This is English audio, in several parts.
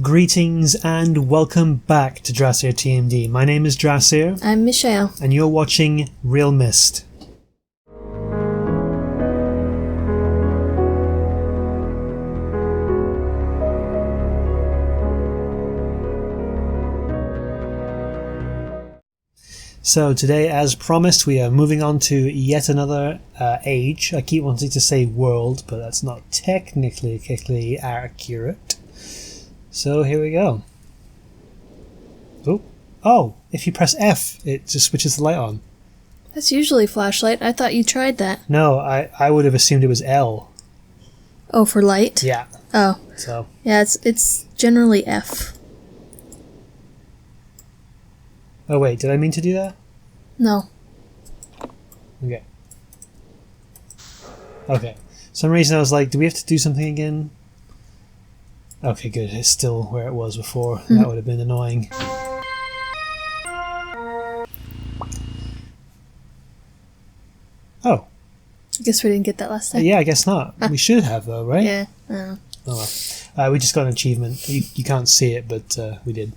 Greetings and welcome back to Drasir TMD. My name is Drasir. I'm Michelle. And you're watching realMyst. So today, as promised, we are moving on to yet another age. I keep wanting to say world, but that's not technically accurate. So here we go. Oh, if you press F, it just switches the light on. That's usually flashlight. I thought you tried that. No, I would have assumed it was L. Oh, for light? Yeah. Oh. So. Yeah, it's generally F. Oh wait, did I mean to do that? No. Okay. For some reason I was like, do we have to do something again? Okay, good. It's still where it was before. That would have been annoying. Oh. I guess we didn't get that last time. Yeah, I guess not. We should have, though, right? Yeah. Oh. Oh well. We just got an achievement. You can't see it, but we did.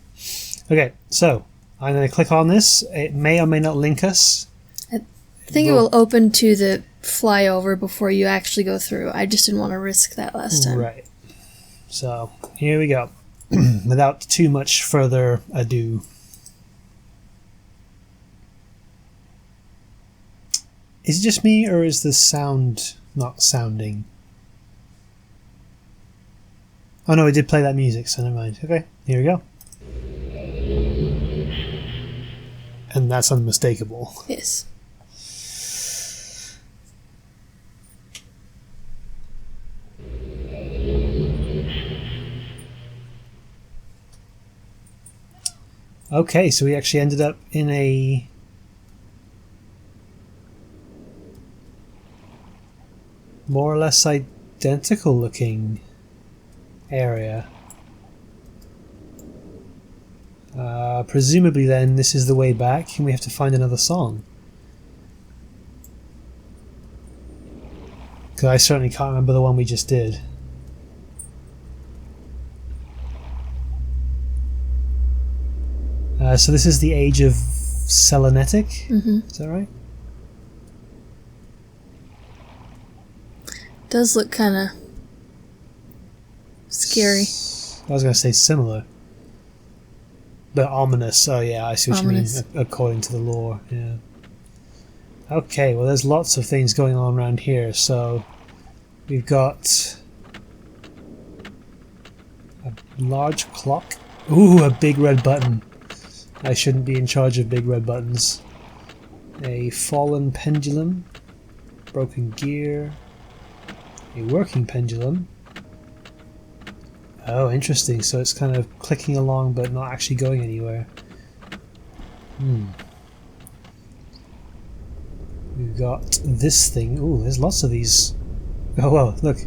Okay, so I'm going to click on this. It may or may not link us. I think it will open to the flyover before you actually go through. I just didn't want to risk that last time. Right. So, here we go. Without too much further ado. Is it just me, or is the sound not sounding? Oh no, it did play that music, so never mind. Okay, here we go. And that's unmistakable. Yes. Okay, so we actually ended up in a more or less identical looking area. Presumably then this is the way back and we have to find another song. Because I certainly can't remember the one we just did. So this is the age of Selenitic, Is that right? Does look kind of scary. I was going to say similar. But ominous. Oh yeah, I see what Ominous. you mean, according to the lore. Yeah. Okay, well there's lots of things going on around here. So we've got a large clock. Ooh, a big red button. I shouldn't be in charge of big red buttons. A fallen pendulum. Broken gear. A working pendulum. Oh, interesting. So it's kind of clicking along but not actually going anywhere. We've got this thing. Ooh, there's lots of these. Oh, well, look.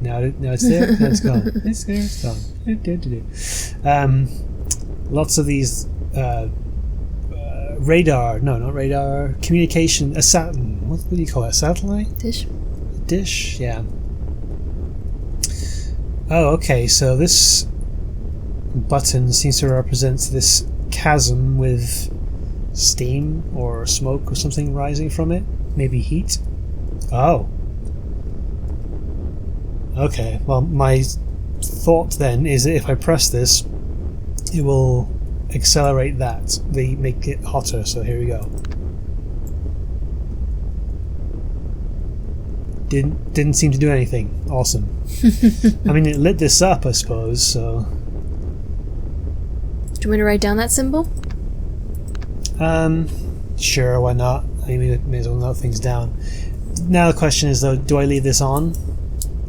Now it's there, now it's gone. It's there, it's gone. Lots of these radar. No, not radar. Communication. What do you call it? A satellite? Dish, yeah. Oh, okay, so this button seems to represent this chasm with steam or smoke or something rising from it. Maybe heat? Oh. Okay, well, my thought then is that if I press this, it will accelerate that. They make it hotter, so here we go. Didn't seem to do anything. Awesome. I mean, it lit this up, I suppose, so... Do you want me to write down that symbol? Sure, why not? I mean, may as well note things down. Now the question is, though, do I leave this on?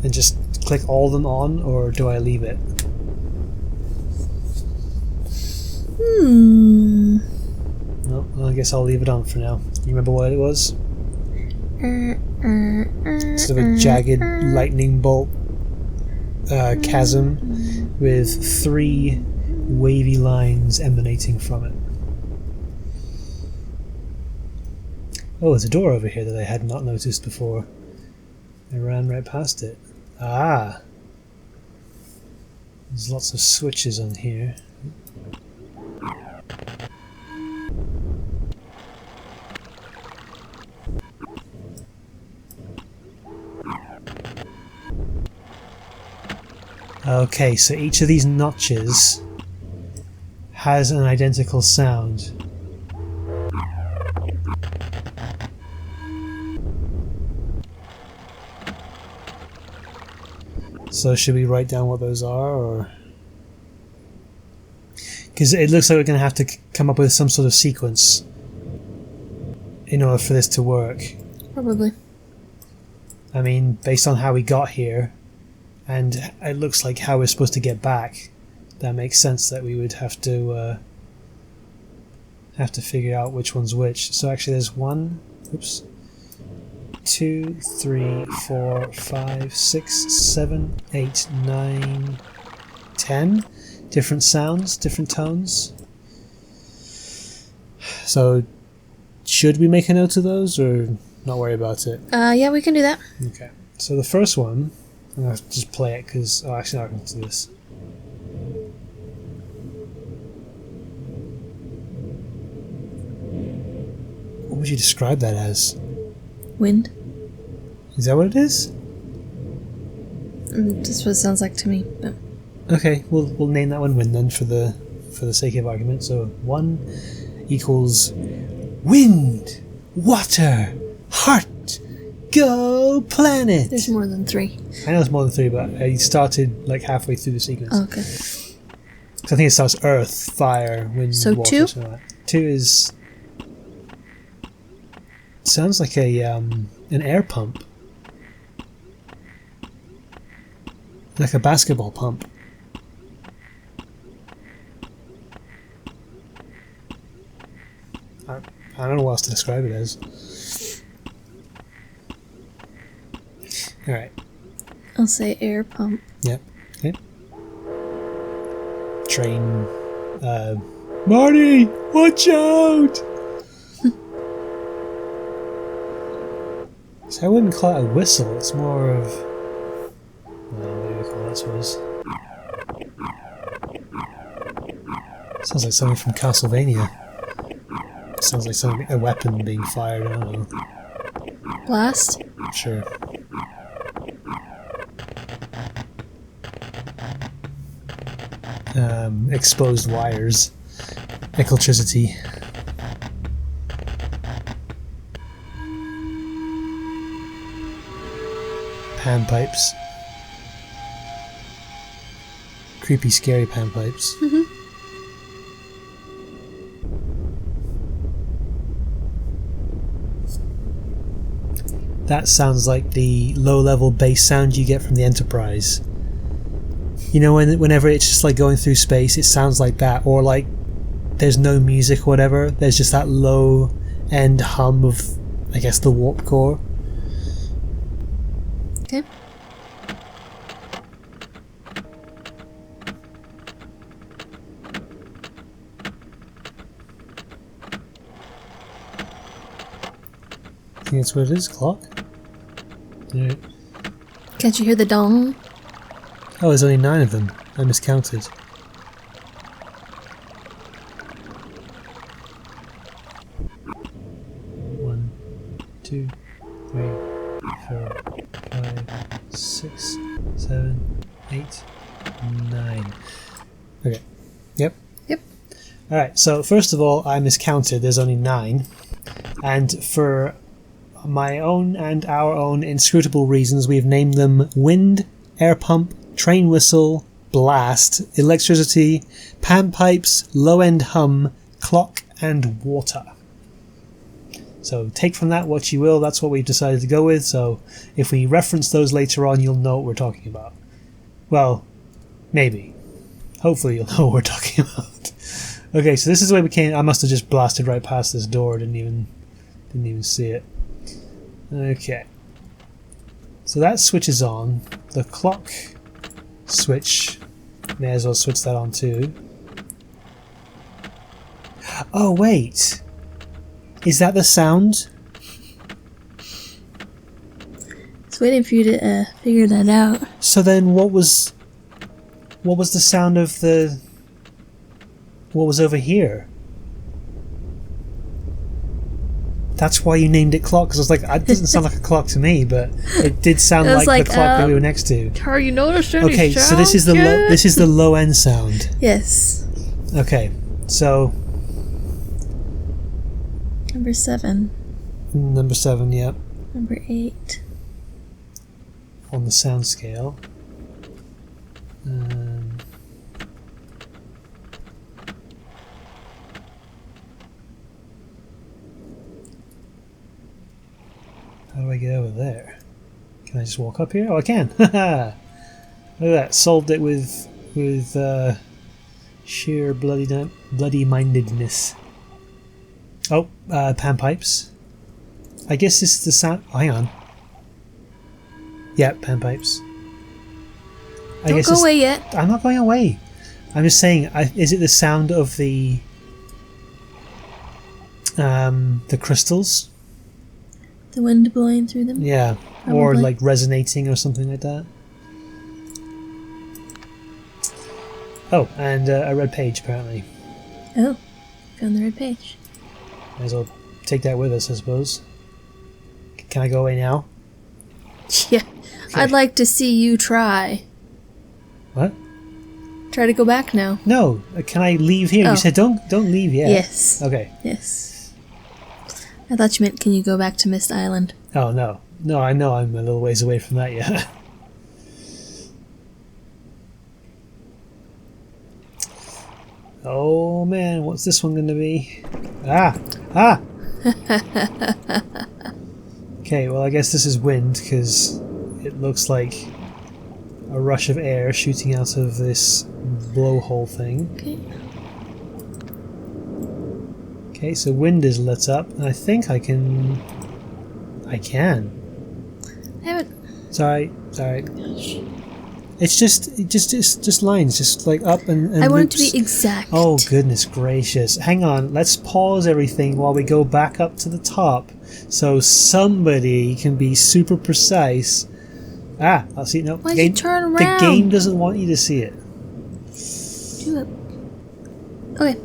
And just click all of them on, or do I leave it? No, well, I guess I'll leave it on for now. You remember what it was? Sort of a jagged lightning bolt chasm with 3 wavy lines emanating from it. Oh, there's a door over here that I had not noticed before. I ran right past it. Ah. There's lots of switches on here. Okay, so each of these notches has an identical sound. So should we write down what those are, or...? Because it looks like we're going to have to come up with some sort of sequence in order for this to work. Probably. I mean, based on how we got here, and it looks like how we're supposed to get back, that makes sense that we would have to figure out which one's which. So actually there's 1, 2, 3, 4, 5, 6, 7, 8, 9, 10 different sounds, different tones. So should we make a note of those or not worry about it? Yeah, we can do that. Okay. So the first one, I'm going to just play it because... Oh, actually, no, I can do this. What would you describe that as? Wind. Is that what it is? That's what it sounds like to me. But Okay, we'll name that one wind then for the sake of argument. So 1 equals wind, water, heart, go planet. there's more than 3. I know it's more than 3, but I started like halfway through the sequence. Oh, okay. So I think it starts earth, fire, wind, So water. 2? Something like that. 2 is... Sounds like an air pump. Like a basketball pump. I don't know what else to describe it as. Alright. I'll say air pump. Yep. Okay. Train. Marty! Watch out! So I wouldn't call it a whistle, it's more of... Well, maybe we call that, I suppose. Sounds like something from Castlevania. Sounds like something, a weapon being fired, I don't know. Blast. Sure. Exposed wires. Electricity. Panpipes. Creepy, scary panpipes. That sounds like the low-level bass sound you get from the Enterprise. You know, whenever it's just like going through space, it sounds like that. Or like there's no music or whatever, there's just that low-end hum of, I guess, the warp core. Okay. I think that's what it is, clock. Yeah. Can't you hear the dong? Oh, there's only 9 of them. I miscounted. One, 2, 3, 4, 5, 6, 7, 8, 9. Okay. Yep. Yep. Alright, so first of all, I miscounted. There's only 9. And for my own and our own inscrutable reasons, we've named them wind, air pump, train whistle, blast, electricity, panpipes, low-end hum, clock, and water. So take from that what you will, that's what we've decided to go with, so if we reference those later on, you'll know what we're talking about. Well, maybe. Hopefully you'll know what we're talking about. Okay, so this is the way we came. I must have just blasted right past this door, didn't even see it. Okay. So that switches on. The clock switch, may as well switch that on too. Oh wait! Is that the sound? I was waiting for you to figure that out. So then what was what was the sound of the... What was over here? That's why you named it clock, because I was like, that doesn't sound like a clock to me, but it did sound like the clock that we were next to. Are you noticing any Okay, so this is the low end sound. Yes. Okay, so Number 7. number 7, yep, Number 8. on the sound scale. How do I get over there? Can I just walk up here? Oh, I can! Haha! Look at that, solved it with sheer bloody-mindedness. Oh, panpipes. I guess this is the sound... Oh, hang on. Yeah, panpipes. Don't go away yet. I'm not going away. I'm just saying, is it the sound of the crystals? The wind blowing through them? Yeah, Probably. or like resonating or something like that. Oh, and a red page apparently. Oh, found the red page. Might as well take that with us, I suppose. Can I go away now? Yeah, Okay. I'd like to see you try. What? Try to go back now. No, can I leave here? Oh. You said don't leave yet. Yes. Okay. Yes. I thought you meant, can you go back to Mist Island? Oh, no. No, I know I'm a little ways away from that yet. Oh, man, what's this one going to be? Ah! Ah! Okay, well, I guess this is wind, because it looks like a rush of air shooting out of this blowhole thing. Okay. Okay, so wind is lit up, and I think I can... I can. I haven't... It's alright, it's alright. It's just lines, just like up and I want it loops. to be exact. Oh, goodness gracious. Hang on, let's pause everything while we go back up to the top, so somebody can be super precise. Ah, I'll see it now. Why'd you turn The around? game doesn't want you to see it. Do it. Okay.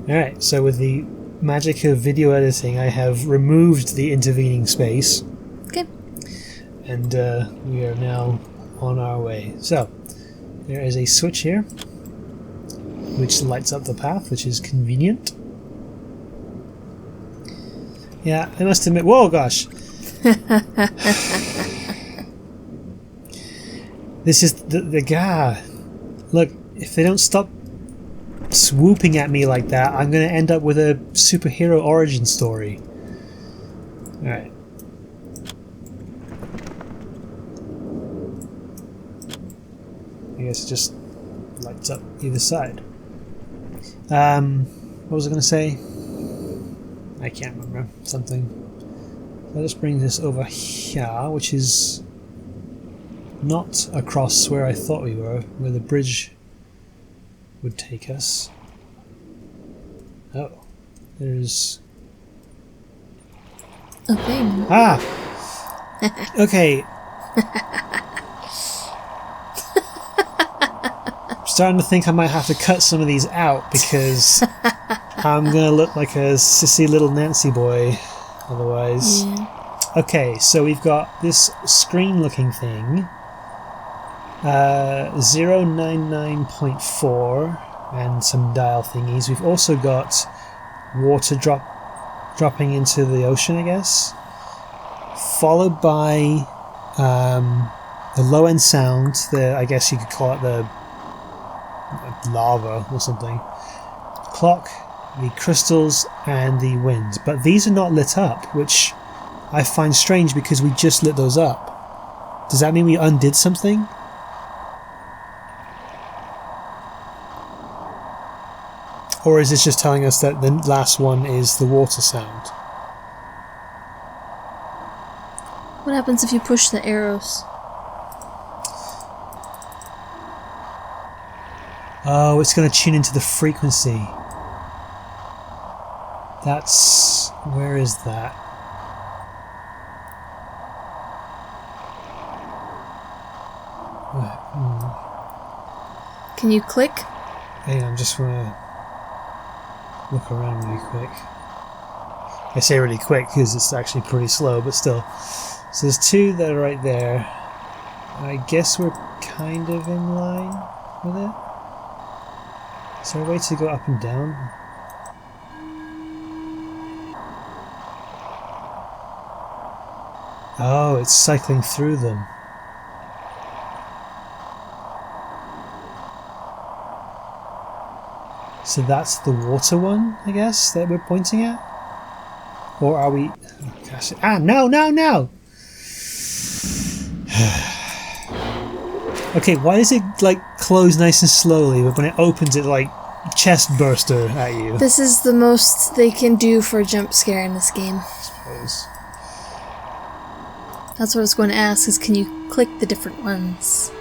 Alright, so with the magic of video editing, I have removed the intervening space, Okay. and we are now on our way. So, there is a switch here, which lights up the path, which is convenient. Yeah, I must admit... Whoa, gosh! This is the guy. Look, if they don't stop swooping at me like that, I'm going to end up with a superhero origin story. Alright. I guess it just lights up either side. What was I going to say? I can't remember. Something. Let us bring this over here, which is not across where I thought we were, where the bridge would take us. Oh, there's... Okay. Ah! Okay. I'm starting to think I might have to cut some of these out because I'm gonna look like a sissy little Nancy boy otherwise. Yeah. Okay, so we've got this screen looking thing. 099.4 and some dial thingies. We've also got water dropping into the ocean, I guess, followed by the low end sound, I guess you could call it the lava or something, clock, the crystals, and the wind. But these are not lit up, which I find strange because we just lit those up. Does that mean we undid something? Or is this just telling us that the last one is the water sound? What happens if you push the arrows? Oh, it's going to tune into the frequency. That's... where is that? Can you click? Hang on, just want to look around really quick. I say really quick because it's actually pretty slow, but still. So there's 2 that are right there. I guess we're kind of in line with it. Is there a way to go up and down? Oh, it's cycling through them. So that's the water one, I guess, that we're pointing at? Or are we... Oh, gosh. Ah, no! Okay, why does it, like, close nice and slowly, but when it opens it, like, chest burster at you? This is the most they can do for a jump scare in this game. I suppose. That's what I was going to ask, is can you click the different ones?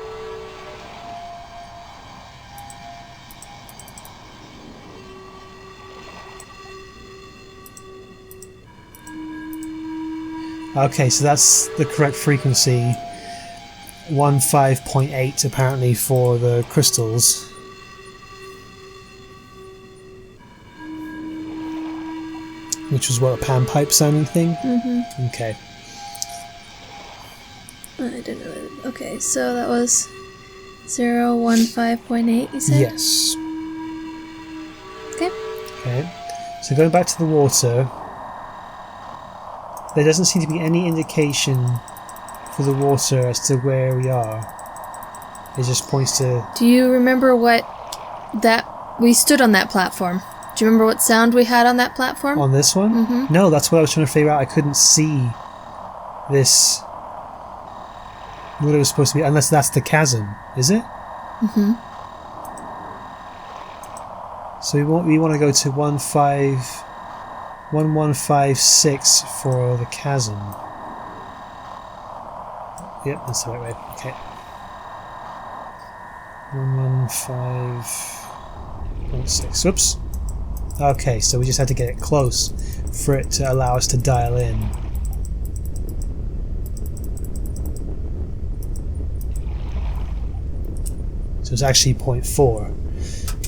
Okay, so that's the correct frequency. 15.8 apparently for the crystals. Which was what, a panpipe sounding thing? Mm-hmm. Okay. I didn't know it. Okay, so that was 015.8, you said? Yes. Okay. Okay. So going back to the water, there doesn't seem to be any indication for the water as to where we are. It just points to... Do you remember what that... We stood on that platform. Do you remember what sound we had on that platform? On this one? Mm-hmm. No, that's what I was trying to figure out. I couldn't see this... what it was supposed to be, unless that's the chasm, is it? Mm-hmm. So we want to go to 1156 for the chasm. Yep, that's the right way. Okay. 115.6. Oops. Okay, so we just had to get it close for it to allow us to dial in. So it's actually 0.4.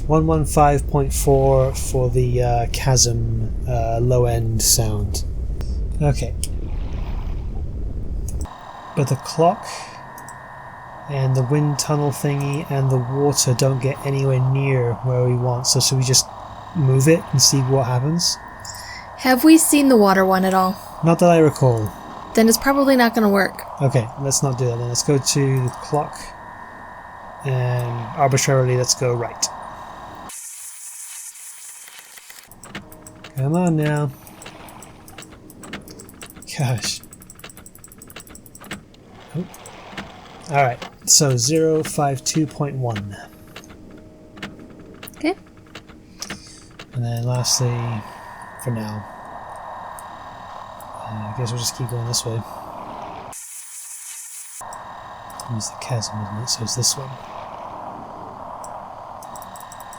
115.4 for the chasm low end sound. Okay. But the clock and the wind tunnel thingy and the water don't get anywhere near where we want, so should we just move it and see what happens? Have we seen the water one at all? Not that I recall. Then it's probably not going to work. Okay, let's not do that then. Let's go to the clock and arbitrarily let's go right. Come on now. Gosh. Oh. Alright, so 052.1. Okay. And then lastly, for now, I guess we'll just keep going this way. It's the chasm, isn't it? So it's this one.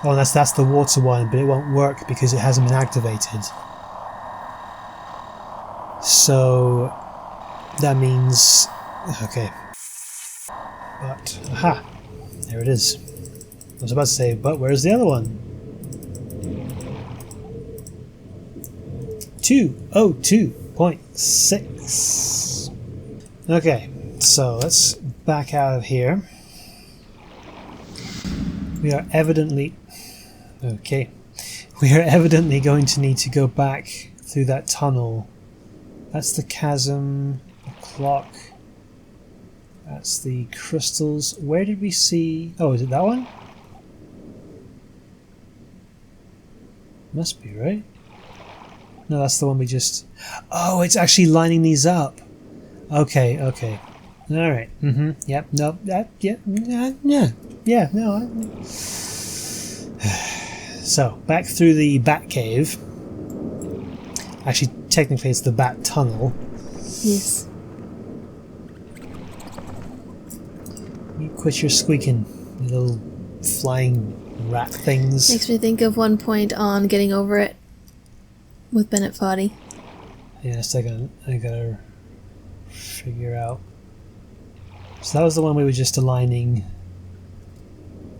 Oh, and that's the water one, but it won't work because it hasn't been activated. So that means... okay. But, aha! There it is. I was about to say, but where's the other one? 202.6. Okay, so let's back out of here. We are evidently... okay. We are evidently going to need to go back through that tunnel. That's the chasm, the clock. That's the crystals. Where did we see... oh, is it that one? Must be, right? No, that's the one we just... oh, it's actually lining these up. Okay, okay. Alright, yep, nope, that, yep, yeah, no. So, back through the bat cave. Actually, technically it's the bat tunnel. Yes. You quit your squeaking, you little flying rat things. Makes me think of one point on Getting Over It with Bennett Foddy. Yeah, it's like I gotta figure out. So that was the one we were just aligning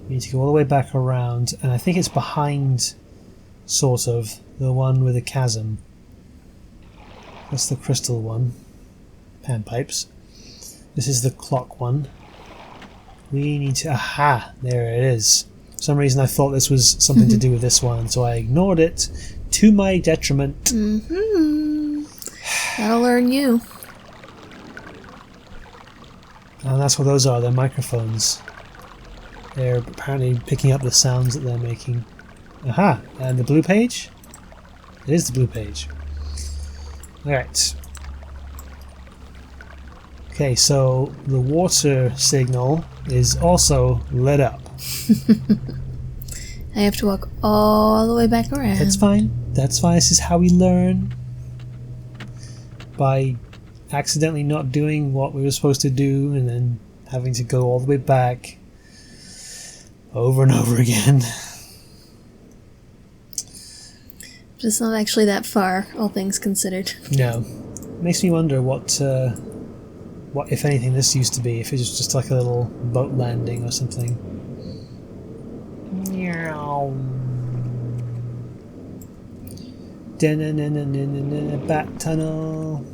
You need to go all the way back around, and I think it's behind, sort of, the one with the chasm. That's the crystal one. Panpipes. This is the clock one. We need to... Aha! There it is. For some reason I thought this was something to do with this one, so I ignored it to my detriment. Mm-hmm. That'll learn you. And that's what those are, they're microphones. They're apparently picking up the sounds that they're making. Aha! And the blue page? It is the blue page. Alright. Okay, so the water signal is also lit up. I have to walk all the way back around. That's fine. That's fine. This is how we learn. By accidentally not doing what we were supposed to do and then having to go all the way back over and over again. But it's not actually that far, all things considered. No. Makes me wonder what if anything this used to be, if it was just like a little boat landing or something. Meow. Bat tunnel.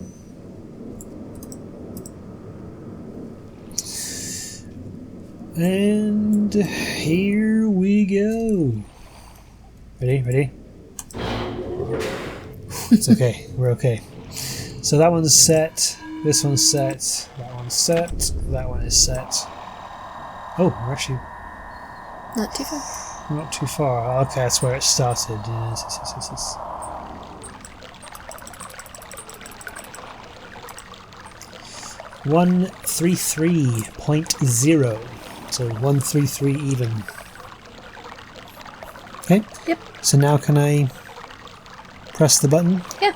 And here we go. Ready? It's okay. We're okay. So that one's set. This one's set. That one's set. That one is set. Oh, we're actually Not too far. not too far. Okay, that's where it started. Yes. 133.0. So 133 even. Okay. Yep. So now can I press the button? Yeah.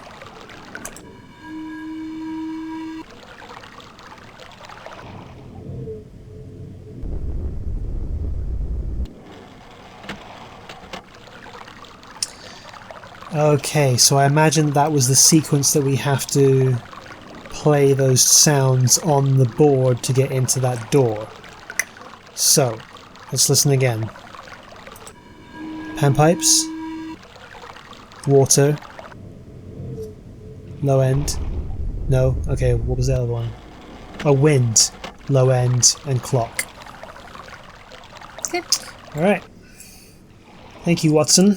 Okay, so I imagine that was the sequence that we have to play those sounds on the board to get into that door. So, let's listen again. Panpipes, water, low end. No, okay, what was the other one? Oh, wind, low end, and clock. Okay. Alright. Thank you, Watson,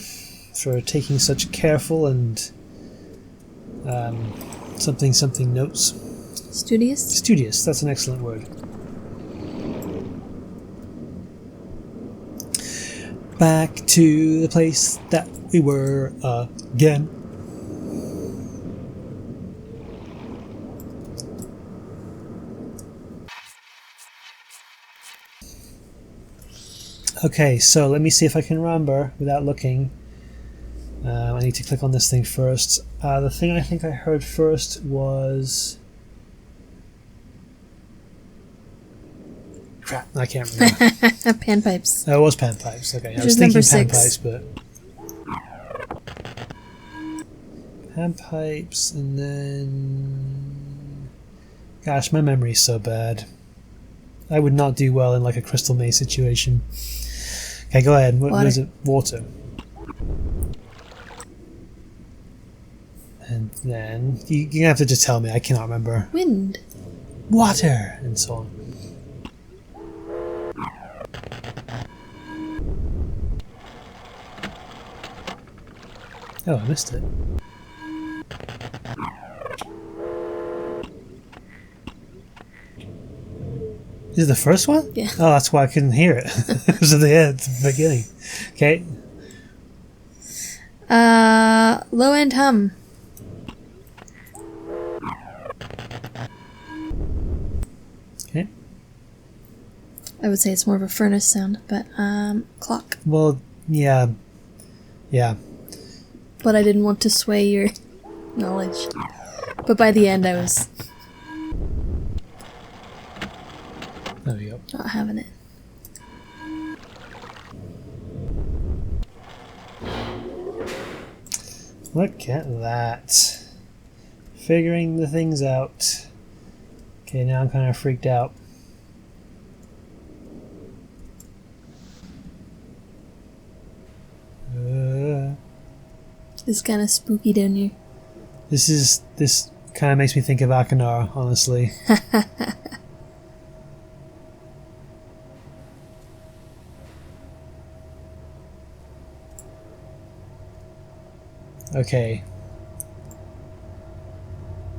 for taking such careful and something notes. Studious? Studious, that's an excellent word. Back to the place that we were again. Okay, so let me see if I can remember without looking. I need to click on this thing first. The thing I think I heard first was... Crap, I can't remember. Panpipes. Oh, it was panpipes. Okay, I Which was is thinking number 6. panpipes, but... Panpipes, and then... Gosh, my memory's so bad. I would not do well in like a Crystal Maze situation. Okay, go ahead. What is it? Water. And then... You're going to have to just tell me. I cannot remember. Wind. Water! And so on. Oh, I missed it. Is it the first one? Yeah. Oh, that's why I couldn't hear it. Because of the beginning. Okay. Low end hum. Okay. I would say it's more of a furnace sound, but clock. Well, yeah. Yeah. But I didn't want to sway your knowledge. But by the end I was There we go. not having it. Look at that. Figuring the things out. Okay, now I'm kind of freaked out. It's kind of spooky down here. This kind of makes me think of Akanar, honestly. Okay.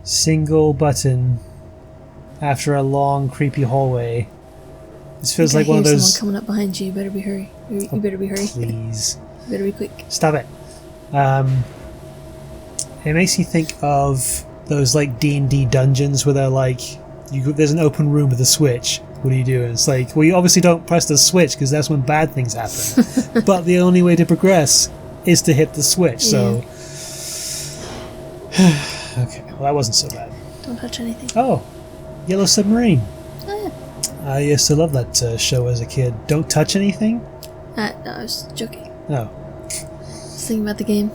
Single button after a long, creepy hallway. This feels like one of those. Someone coming up behind you. You better be hurry. You better be hurry. Please. You better be quick. Stop it. It makes you think of those like D&D dungeons where they're like, there's an open room with a switch. What do you do? And it's like, well, you obviously don't press the switch because that's when bad things happen. But the only way to progress is to hit the switch. So, okay, well that wasn't so bad. Don't touch anything. Oh, Yellow Submarine. Oh yeah. I used to love that show as a kid. Don't touch anything? No, I was joking. No. Just thinking about the game.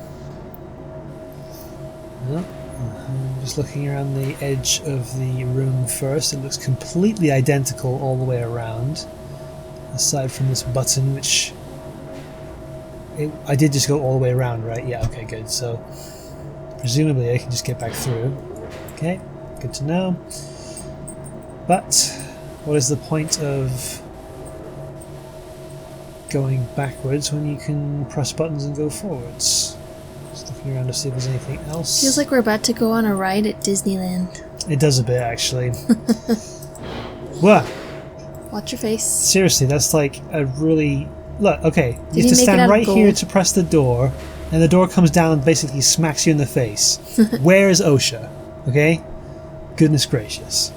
No. I'm just looking around the edge of the room first. It looks completely identical all the way around. Aside from this button, which... I did just go all the way around, right? Yeah, okay, good. So, presumably I can just get back through. Okay, good to know. But, what is the point of going backwards when you can press buttons and go forwards? Just looking around to see if there's anything else. Feels like we're about to go on a ride at Disneyland. It does a bit, actually. What? Watch your face. Seriously, that's like a really... Look, okay, Did you have he to make it out stand of right gold? here to press the door, and the door comes down and basically smacks you in the face. Where is OSHA? Okay? Goodness gracious.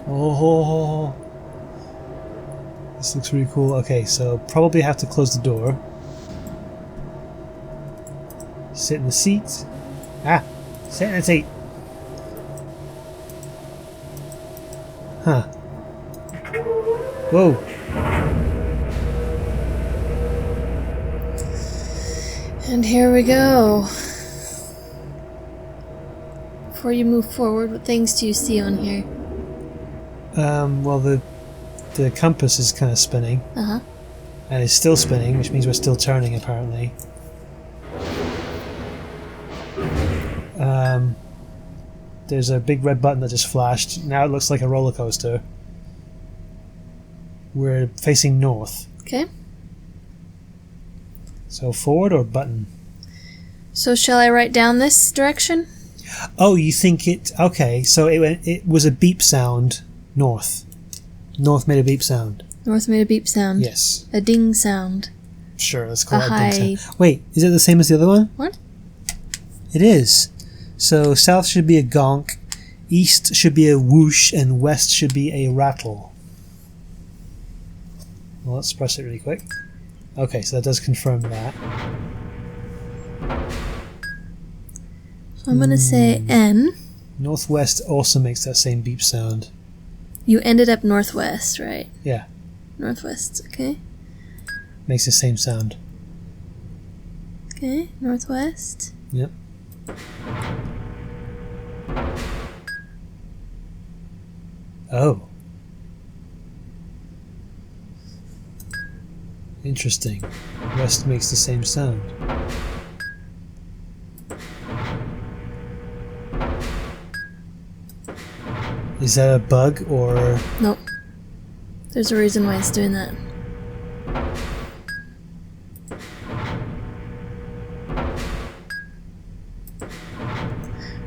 Oh, this looks really cool. Okay, so probably have to close the door. Sit in the seat. Ah, sit in the seat. Huh. Whoa. And here we go. Before you move forward, what things do you see on here? Well, the compass is kind of spinning. Uh-huh. And it's still spinning, which means we're still turning, apparently. There's a big red button that just flashed. Now it looks like a roller coaster. We're facing north. Okay. So forward or button? So shall I write down this direction? Oh, you think it... Okay, so it was a beep sound north. North made a beep sound. North made a beep sound. Yes. A ding sound. Sure, let's call A it a high... ding sound. Wait, is it the same as the other one? What? It is. So south should be a gonk, east should be a whoosh, and west should be a rattle. Well, let's press it really quick. Okay, so that does confirm that. So I'm going to say N. Northwest also makes that same beep sound. You ended up northwest, right? Yeah, Northwest, okay. makes the same sound. Okay, northwest. Yep. Oh. Interesting. West makes the same sound. Is that a bug or... Nope. There's a reason why it's doing that.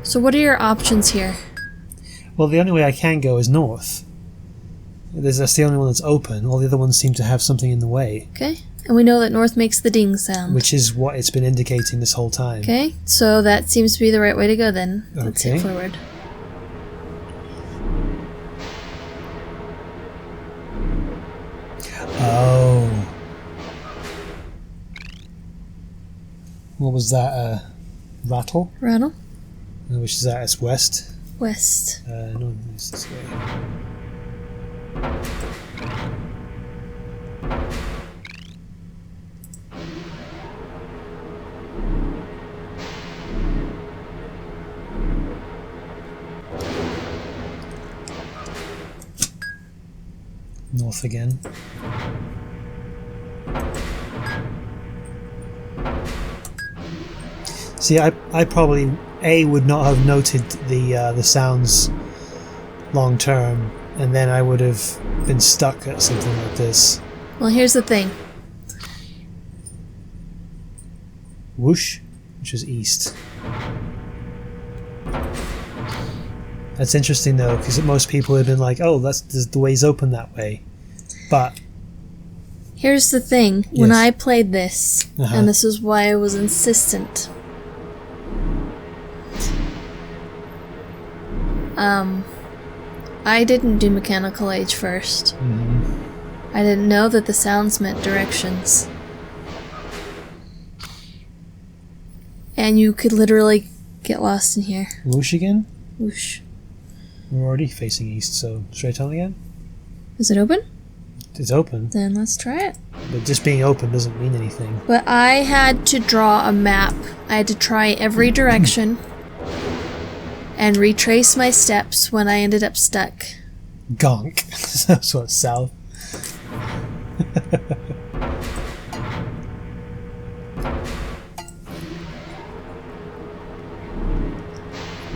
So what are your options here? Well, the only way I can go is north. That's the only one that's open. All the other ones seem to have something in the way. Okay. And we know that north makes the ding sound. Which is what it's been indicating this whole time. Okay. So that seems to be the right way to go then. Let's Okay. hit forward. Oh. What was that? Rattle? Rattle. Which is that? It's west? West. No, it's this way. North again. See, I probably would not have noted the sounds long term, and then I would have been stuck at something like this. Well, here's the thing. Whoosh, which is east. That's interesting though, because most people have been like, "Oh, the way's open that way," but Here's the thing. When Yes. I played this, and this is why I was insistent. I didn't do Mechanical Age first. I didn't know that the sounds meant directions. And you could literally get lost in here. whoosh again. Whoosh. We're already facing east, so straight on again. Is it open? It's open, Then let's try it. but just being open doesn't mean anything. But I had to draw a map. I had to try every direction and retrace my steps when I ended up stuck. Gonk. That's what south.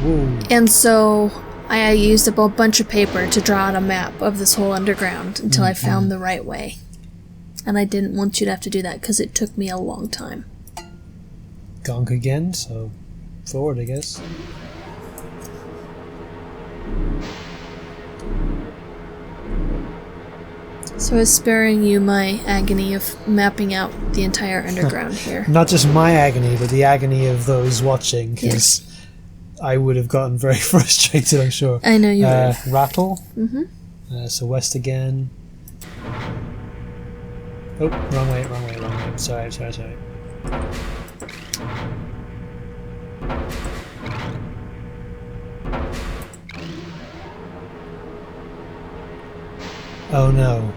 Whoa. And so I used up a bunch of paper to draw out a map of this whole underground until I found the right way. And I didn't want you to have to do that because it took me a long time. Gonk again, so forward, I guess. So I was sparing you my agony of mapping out the entire underground here. Not just my agony, but the agony of those watching, because I would have gotten very frustrated, I'm sure. I know you would. Rattle. Mm-hmm. So west again. Oh, wrong way. Sorry. Oh no.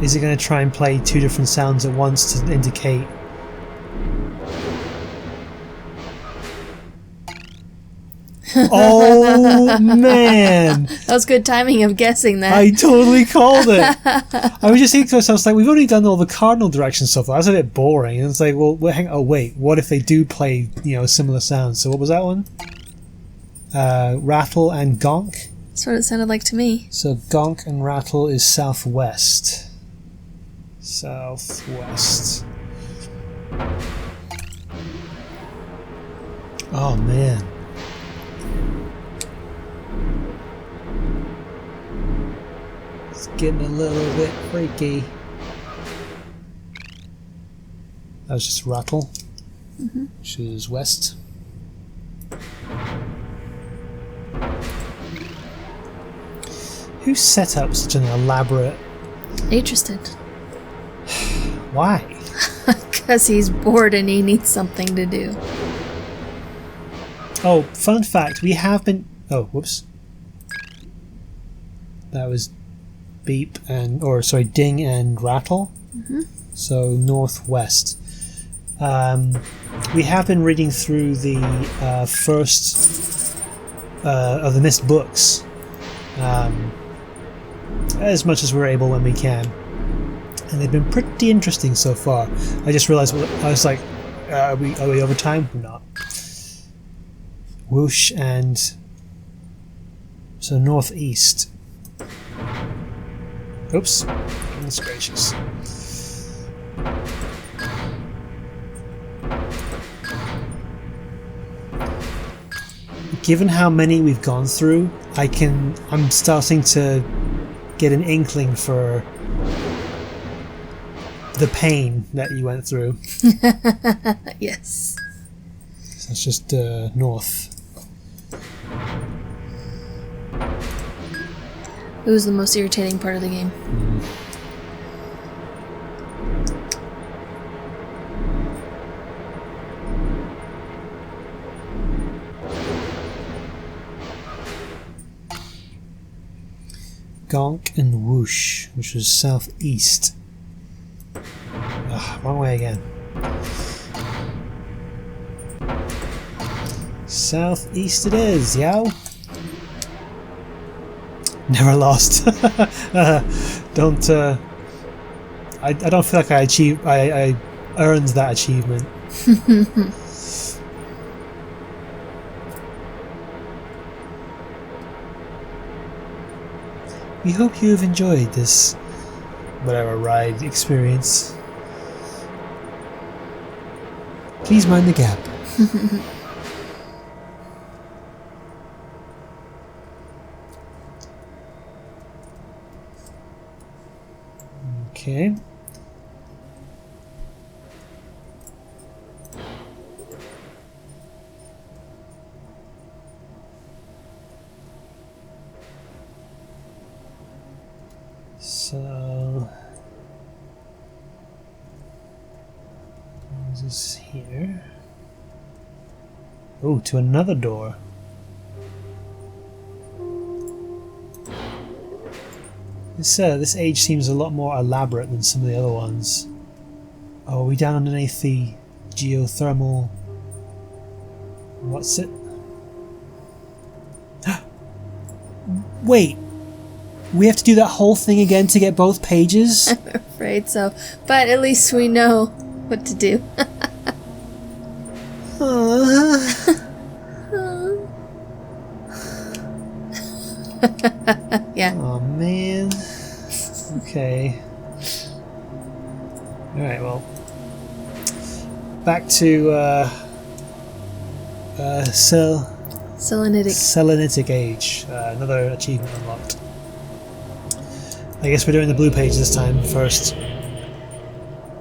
Is it going to try and play two different sounds at once to indicate? Oh man! That was good timing of guessing that. I totally called it. I was just thinking to myself, like, we've already done all the cardinal directions so far. That's a bit boring. And it's like, well, wait. What if they do play, similar sounds? So what was that one? Rattle and gonk. That's what it sounded like to me. So gonk and rattle is southwest. Southwest. Oh man. It's getting a little bit freaky. That was just rattle, which is west. Who set up such an elaborate... Interested. Why? Because he's bored and he needs something to do. Oh, fun fact, we have been... Oh, whoops. That was beep and... ding and rattle. So northwest. We have been reading through the first of the Myst books. As much as we're able when we can. And they've been pretty interesting so far. I just realized, I was like, are we over time? We're not. Whoosh and... So northeast. Oops. Goodness gracious. Given how many we've gone through, I'm starting to get an inkling for the pain that you went through. Yes. So it's just north. It was the most irritating part of the game. Gonk and whoosh, which was southeast. Ugh, wrong way again. Southeast it is, yow. Never lost. Don't. I don't feel like I earned that achievement. We hope you've enjoyed this whatever ride experience. Please mind the gap. Okay. So this is here. Oh, to another door. This age seems a lot more elaborate than some of the other ones. Oh, are we down underneath the geothermal? What's it? Wait! We have to do that whole thing again to get both pages? I'm afraid so. But at least we know what to do. Yeah. Oh man. Okay. Alright, well. Back to Selenitic age. Another achievement unlocked. I guess we're doing the blue page this time first.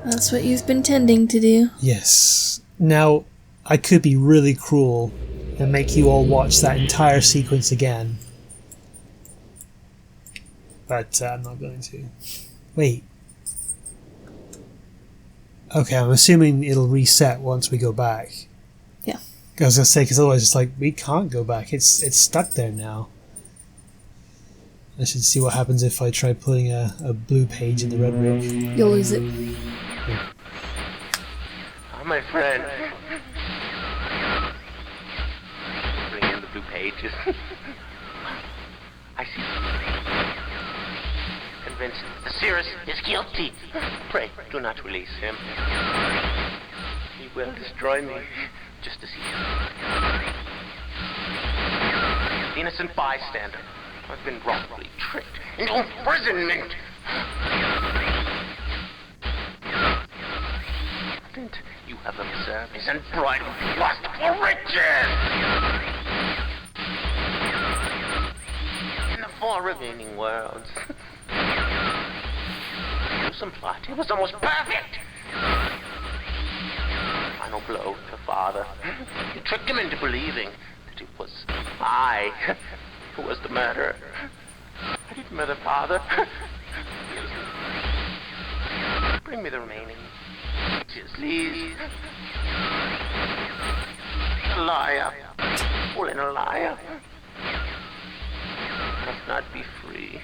That's what you've been tending to do. Yes. Now, I could be really cruel and make you all watch that entire sequence again. But I'm not going to. Wait. Okay, I'm assuming it'll reset once we go back. Yeah. I was going to say, because otherwise it's like, we can't go back. It's stuck there now. I should see what happens if I try putting a blue page in the red book. You'll lose it. Oh, my friend. Bring in the blue pages. I see. Convinced the Cirrus is guilty. Pray, do not release him. He will destroy me, just as he did. Innocent bystander. I've been wrongfully tricked into imprisonment. And you have observed his unbridled lust for riches. In the 4 remaining worlds, gruesome plot. It was almost perfect. Final blow to father. You tricked him into believing that it was I who was the murderer. I didn't murder father. Bring me the remaining. Please. A liar. All in a liar. Must not be free.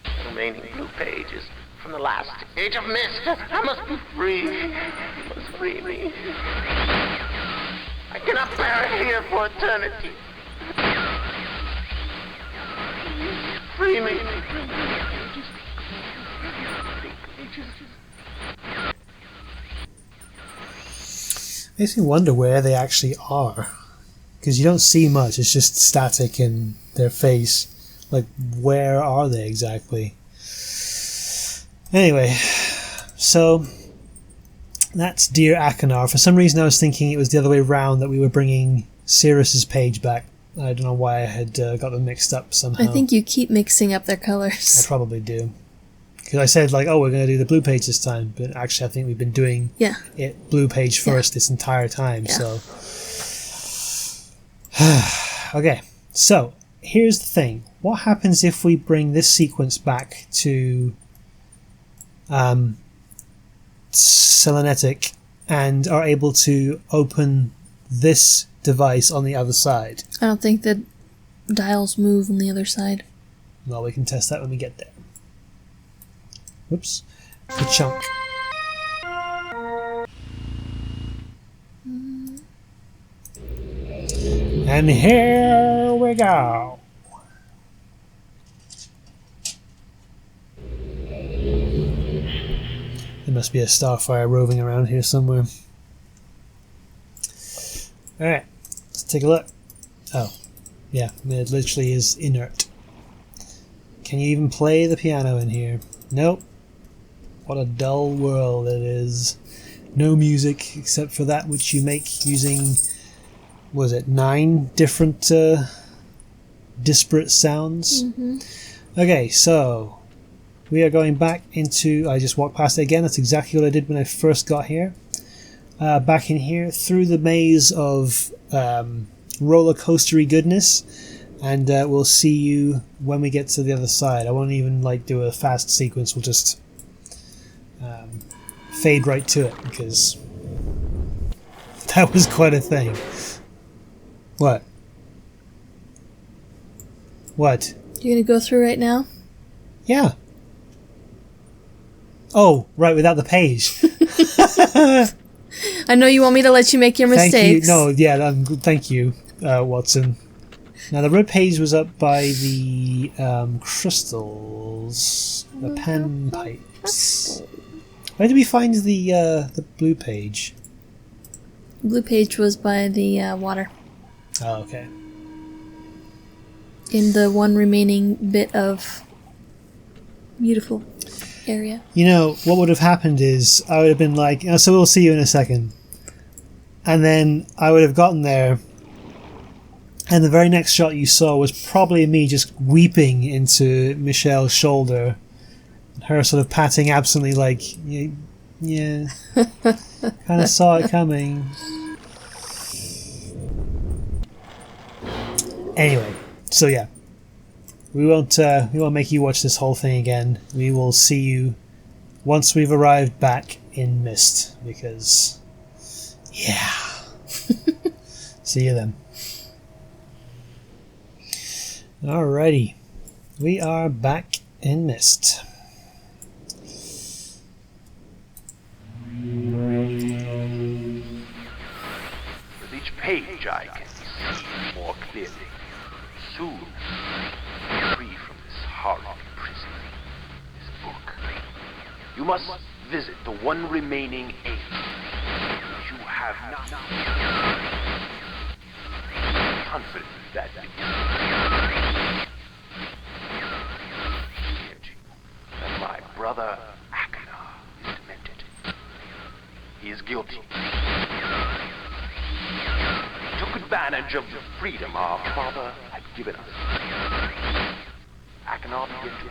The remaining blue pages from the last age of mist. I must be free. You must free me. I cannot bear it here for eternity. Free me. Makes me wonder where they actually are. Because you don't see much, it's just static in their face. Like, where are they exactly? Anyway, so that's Dear Akanar. For some reason I was thinking it was the other way around, that we were bringing Cirrus's page back. I don't know why I had got them mixed up somehow. I think you keep mixing up their colors. I probably do. Because I said, like, oh, we're going to do the blue page this time. But actually, I think we've been doing it blue page first this entire time. Yeah. So, okay. So, here's the thing. What happens if we bring this sequence back to Selenitic and are able to open this device on the other side? I don't think the dials move on the other side. Well, we can test that when we get there. Whoops. Good chunk. And here we go. There must be a starfire roving around here somewhere. Alright, let's take a look. Oh, yeah, it literally is inert. Can you even play the piano in here? Nope. What a dull world it is. No music except for that which you make using, was it 9 different disparate sounds? Okay, so we are going back into, I just walked past it again, that's exactly what I did when I first got here. Back in here, through the maze of roller coastery goodness, and we'll see you when we get to the other side. I won't even like do a fast sequence, we'll just fade right to it, because that was quite a thing. What? What? You're gonna go through right now? Yeah. Oh, right, without the page. I know you want me to let you make your mistakes. Thank you. No, yeah, thank you, Watson. Now, the red page was up by the crystals, the pan pipes. Where did we find the blue page? Blue page was by the water. Oh, okay. In the one remaining bit of beautiful area. You know, what would have happened is I would have been like, oh, so we'll see you in a second. And then I would have gotten there, and the very next shot you saw was probably me just weeping into Michelle's shoulder, her sort of patting absently like, yeah, kind of saw it coming. Anyway, so yeah, we won't make you watch this whole thing again. We will see you once we've arrived back in Myst, because yeah. See you then. Alrighty, we are back in Myst. With each page I can see more clearly. Soon, free from this horrible prison, this book. You must visit the one remaining age you have not. Confident that my brother Akana is demented. He is guilty. He took advantage of the freedom our father had given us. Akana began to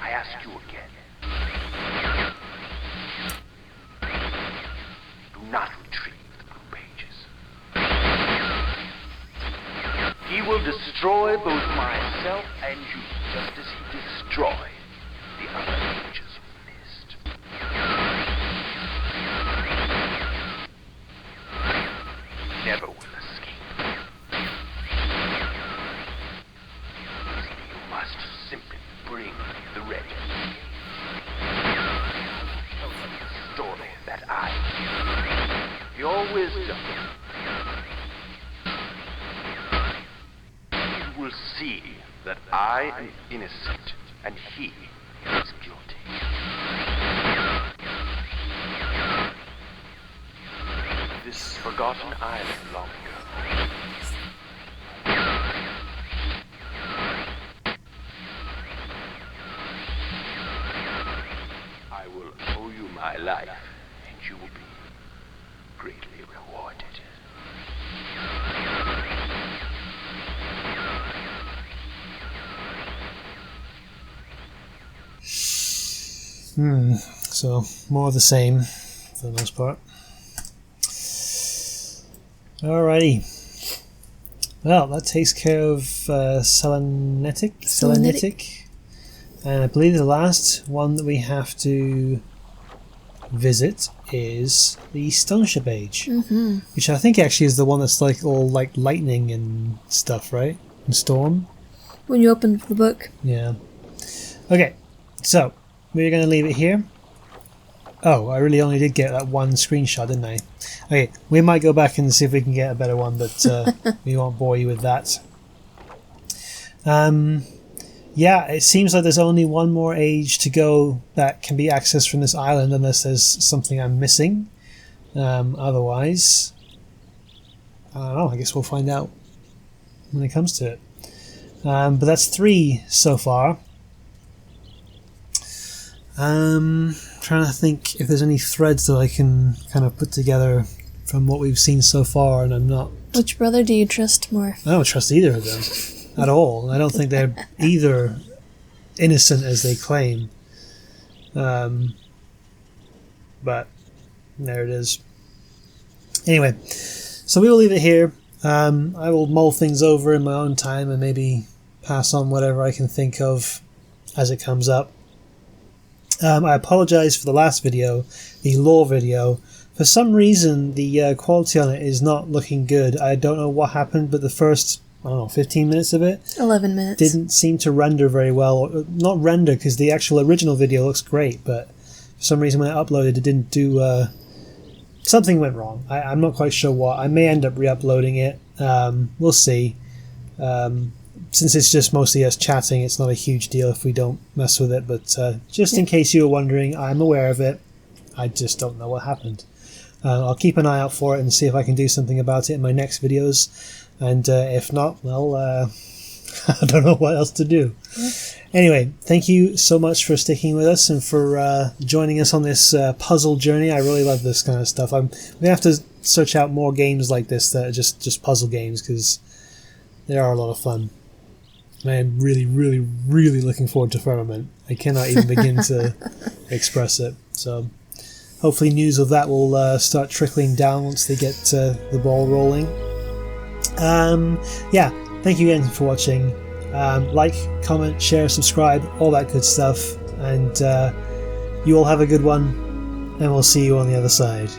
I ask you again. Do not retrieve the blue pages. He will destroy both myself and you, just as he destroyed the other pages of Myst. Never will escape. You must simply bring the red. The story that your wisdom. You will see that I am innocent and he is guilty. This forgotten island long ago. I will owe you my life, and you will be greatly rewarded. So, more of the same, for the most part. Alrighty. Well, that takes care of Selenitic. And I believe the last one that we have to visit is the Stone Ship Age. Mm-hmm. Which I think actually is the one that's like all like lightning and stuff, right? And storm. When you open the book. Yeah. Okay, so we're going to leave it here. Oh, I really only did get that one screenshot, didn't I? Okay, we might go back and see if we can get a better one, but we won't bore you with that. yeah, it seems like there's only one more age to go that can be accessed from this island, unless there's something I'm missing. Otherwise, I don't know. I guess we'll find out when it comes to it. But that's 3 so far. Trying to think if there's any threads that I can kind of put together from what we've seen so far, and I'm not... Which brother do you trust more? I don't trust either of them at all. I don't think they're either innocent as they claim. But there it is. Anyway, so we will leave it here. I will mull things over in my own time and maybe pass on whatever I can think of as it comes up. I apologize for the last video, the lore video. For some reason, the quality on it is not looking good. I don't know what happened, but the first, 15 minutes of it 11 minutes. didn't seem to render very well. Or, not render, because the actual original video looks great, but for some reason when I uploaded, it didn't do... something went wrong. I'm not quite sure what. I may end up re-uploading it. We'll see. Since it's just mostly us chatting, it's not a huge deal if we don't mess with it, but just in case you were wondering, I'm aware of it. I just don't know what happened. I'll keep an eye out for it and see if I can do something about it in my next videos, and if not, well, I don't know what else to do. Anyway, thank you so much for sticking with us and for joining us on this puzzle journey. I really love this kind of stuff. I'm going to have to search out more games like this that are just puzzle games, because they are a lot of fun. And I am really, really, really looking forward to Firmament. I cannot even begin to express it. So hopefully news of that will start trickling down once they get the ball rolling. Yeah, thank you again for watching. Like, comment, share, subscribe, all that good stuff. And you all have a good one, and we'll see you on the other side.